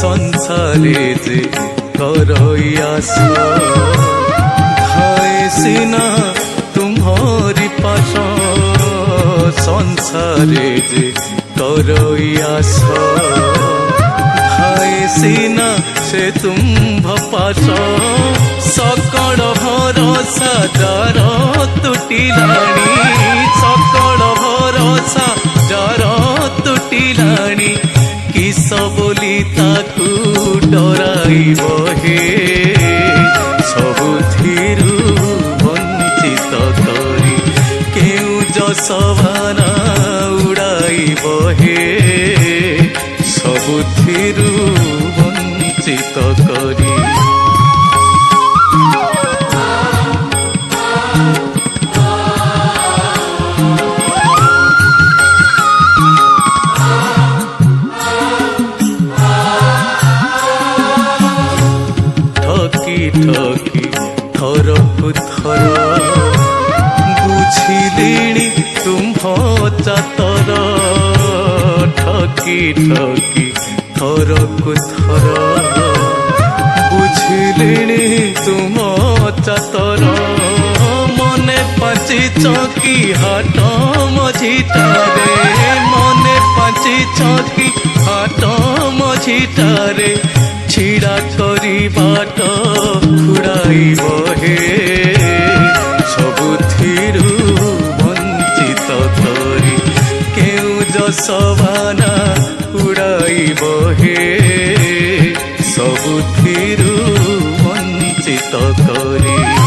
संसारे जे करैयास धाए सिना तुम्हारी पास संसारे जे करैयास धाए सिना से तुम्भ पास सकल भरोसा जार तुटिलाणी सकल भरोसा जार तुटिलाणी किस बोली ताकू डराइब हे सबुथिरु वंचित करी केउ जसवाना उड़ाइब हे सबुथिरु वंचित करी ठकी थरकु थर बुझिलिणी तुम्ह चातर ठकी ठकी थरकु थर बुझिलिणी तुम चातर मने पाची चौकी हाट मझिटारे मने पाची चौकी हाट मझिटारे छिड़ा करी बाट खुड़ाइब हे सबुथिरु वंचित करी केउ जसवाना उड़ाइब हे सबुथिरु वंचित करी।